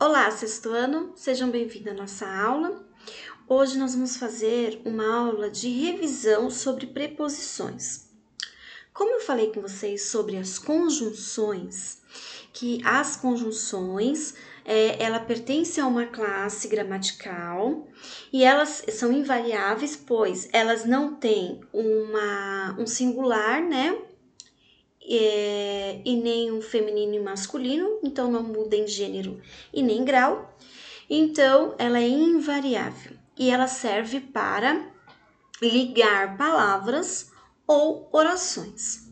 Olá, sexto ano, sejam bem-vindos à nossa aula. Hoje nós vamos fazer uma aula de revisão sobre preposições. Como eu falei com vocês sobre as conjunções, que as conjunções, ela pertence a uma classe gramatical e elas são invariáveis, pois elas não têm um singular, né? E nem um feminino e masculino, então não muda em gênero e nem grau. Então, ela é invariável e ela serve para ligar palavras ou orações.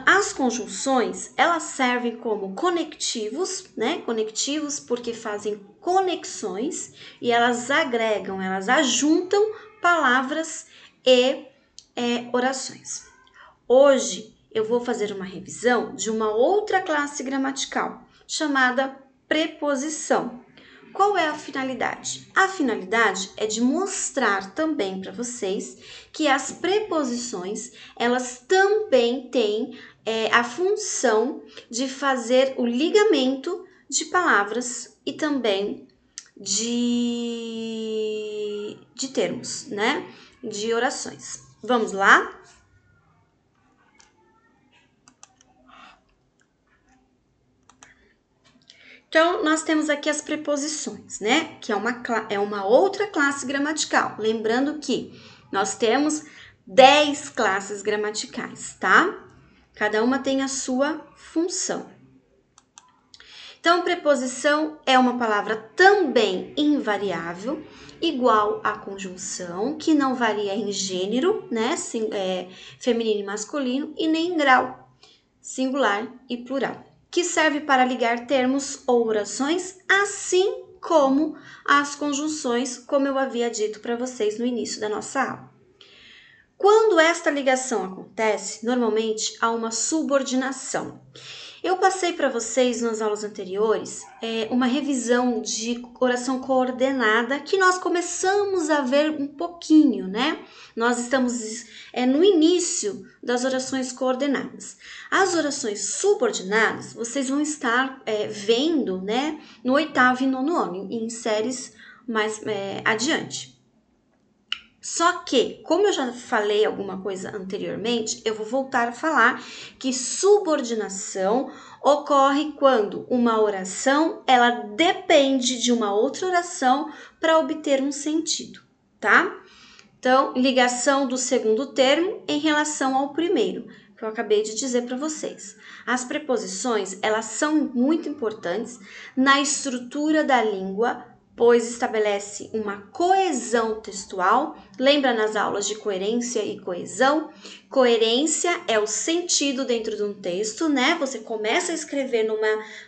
As conjunções, elas servem como conectivos, né? Conectivos porque fazem conexões e elas agregam, elas ajuntam palavras e orações. Hoje eu vou fazer uma revisão de uma outra classe gramatical, chamada preposição. Qual é a finalidade? A finalidade é de mostrar também para vocês que as preposições, elas também têm a função de fazer o ligamento de palavras e também de termos, né? De orações. Vamos lá? Então, nós temos aqui as preposições, né? Que é uma outra classe gramatical. Lembrando que nós temos 10 classes gramaticais, tá? Cada uma tem a sua função. Então, preposição é uma palavra também invariável, igual à conjunção, que não varia em gênero, né? Feminino e masculino, e nem em grau, singular e plural, que serve para ligar termos ou orações, assim como as conjunções, como eu havia dito para vocês no início da nossa aula. Quando esta ligação acontece, normalmente há uma subordinação. Eu passei para vocês nas aulas anteriores uma revisão de oração coordenada que nós começamos a ver um pouquinho, né? Nós estamos no início das orações coordenadas. As orações subordinadas, vocês vão estar vendo, né? No 8º e 9º ano, em séries mais adiante. Só que, como eu já falei alguma coisa anteriormente, eu vou voltar a falar que subordinação ocorre quando uma oração, ela depende de uma outra oração para obter um sentido, tá? Então, ligação do segundo termo em relação ao primeiro, que eu acabei de dizer para vocês. As preposições, elas são muito importantes na estrutura da língua, pois estabelece uma coesão textual. Lembra nas aulas de coerência e coesão? Coerência é o sentido dentro de um texto, né? Você começa a escrever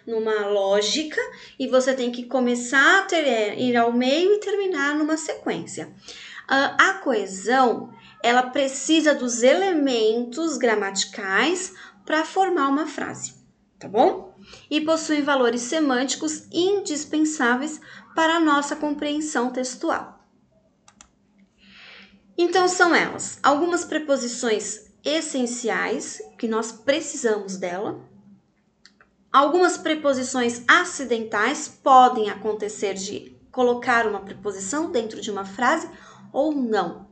numa lógica e você tem que começar a ir ao meio e terminar numa sequência. A coesão, ela precisa dos elementos gramaticais para formar uma frase, tá bom? E possui valores semânticos indispensáveis para a nossa compreensão textual. Então, são elas algumas preposições essenciais que nós precisamos dela. Algumas preposições acidentais podem acontecer de colocar uma preposição dentro de uma frase ou não.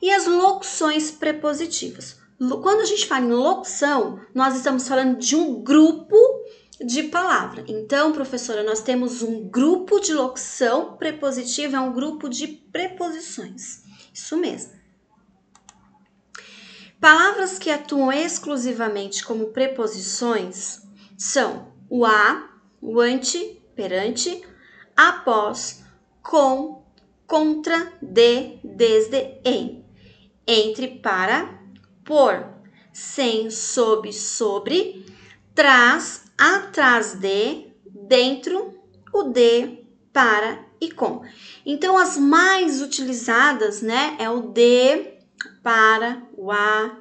E as locuções prepositivas. Quando a gente fala em locução, nós estamos falando de um grupo de palavra. Então, professora, nós temos um grupo de locução prepositiva, é um grupo de preposições. Isso mesmo. Palavras que atuam exclusivamente como preposições são o a, o ante, perante, após, com, contra, de, desde, em, entre, para, por, sem, sob, sobre, traz, atrás de, dentro, o de, para e com. Então, as mais utilizadas, né, é o de, para, o a,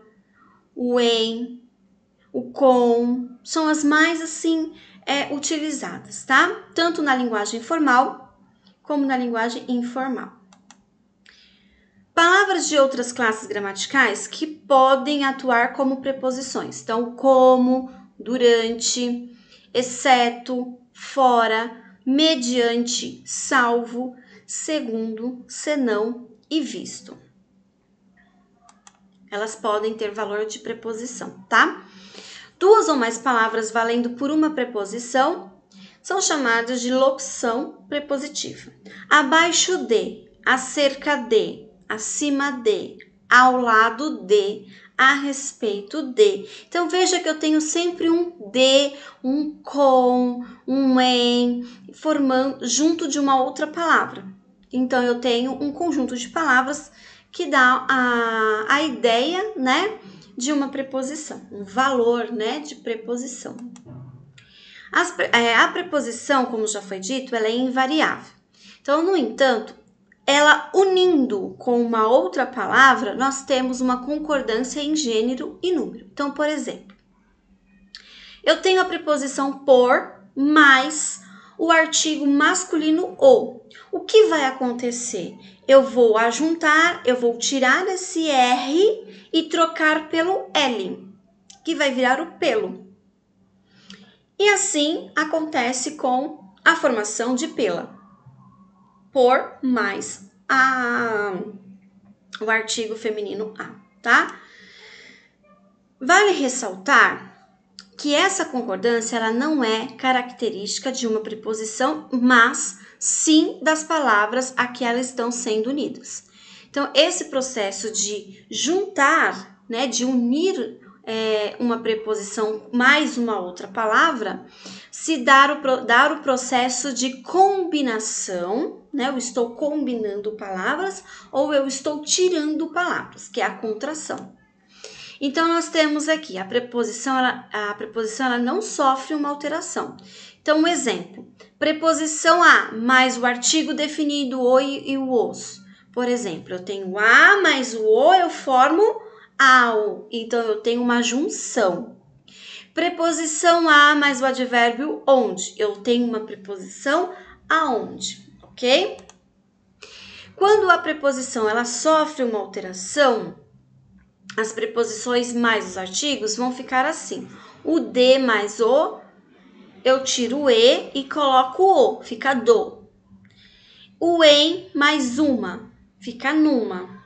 o em, o com, são as mais, assim, utilizadas, tá? Tanto na linguagem formal como na linguagem informal. Palavras de outras classes gramaticais que podem atuar como preposições. Então, como, durante, exceto, fora, mediante, salvo, segundo, senão e visto. Elas podem ter valor de preposição, tá? Duas ou mais palavras valendo por uma preposição são chamadas de locução prepositiva. Abaixo de, acerca de, acima de, ao lado de, a respeito de. Então, veja que eu tenho sempre um de, um com, um em, formando junto de uma outra palavra. Então, eu tenho um conjunto de palavras que dá a ideia, né, de uma preposição, um valor, né, de preposição. A preposição, como já foi dito, ela é invariável. Então, no entanto, ela unindo com uma outra palavra, nós temos uma concordância em gênero e número. Então, por exemplo, eu tenho a preposição por mais o artigo masculino ou. O que vai acontecer? Eu vou ajuntar, eu vou tirar esse R e trocar pelo L, que vai virar o pelo. E assim acontece com a formação de pela. Por mais o artigo feminino a, tá? Vale ressaltar que essa concordância ela não é característica de uma preposição, mas sim das palavras a que elas estão sendo unidas. Então, esse processo de juntar, né, de unir uma preposição mais uma outra palavra, se dar o processo de combinação, né? Eu estou combinando palavras ou eu estou tirando palavras, que é a contração. Então, nós temos aqui a preposição ela não sofre uma alteração. Então, um exemplo, preposição a mais o artigo definido o e o os. Por exemplo, eu tenho a mais o o, eu formo ao. Então, eu tenho uma junção. Preposição a mais o advérbio onde. Eu tenho uma preposição aonde, ok? Quando a preposição ela sofre uma alteração, as preposições mais os artigos vão ficar assim. O de mais o, eu tiro o e e coloco o, fica do. O em mais uma, fica numa.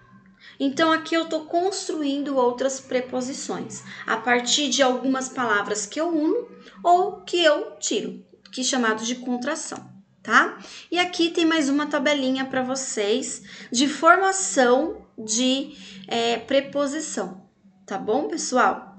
Então, aqui eu estou construindo outras preposições, a partir de algumas palavras que eu uno ou que eu tiro, que é chamado de contração, tá? E aqui tem mais uma tabelinha para vocês de formação de preposição, tá bom, pessoal?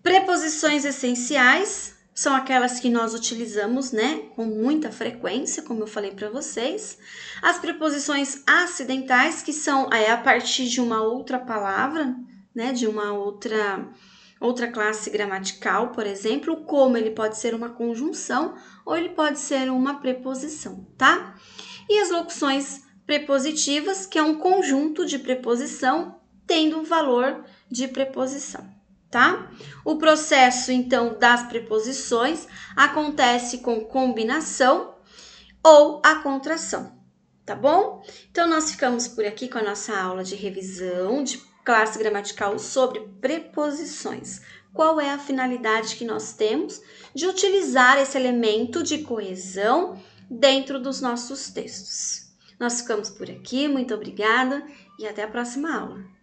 Preposições essenciais são aquelas que nós utilizamos, né, com muita frequência, como eu falei para vocês. As preposições acidentais, que são a partir de uma outra palavra, né, de uma outra classe gramatical, por exemplo, como ele pode ser uma conjunção ou ele pode ser uma preposição, tá? E as locuções prepositivas, que é um conjunto de preposição tendo um valor de preposição. Tá? O processo, então, das preposições acontece com combinação ou a contração, tá bom? Então, nós ficamos por aqui com a nossa aula de revisão de classe gramatical sobre preposições. Qual é a finalidade que nós temos de utilizar esse elemento de coesão dentro dos nossos textos? Nós ficamos por aqui, muito obrigada e até a próxima aula.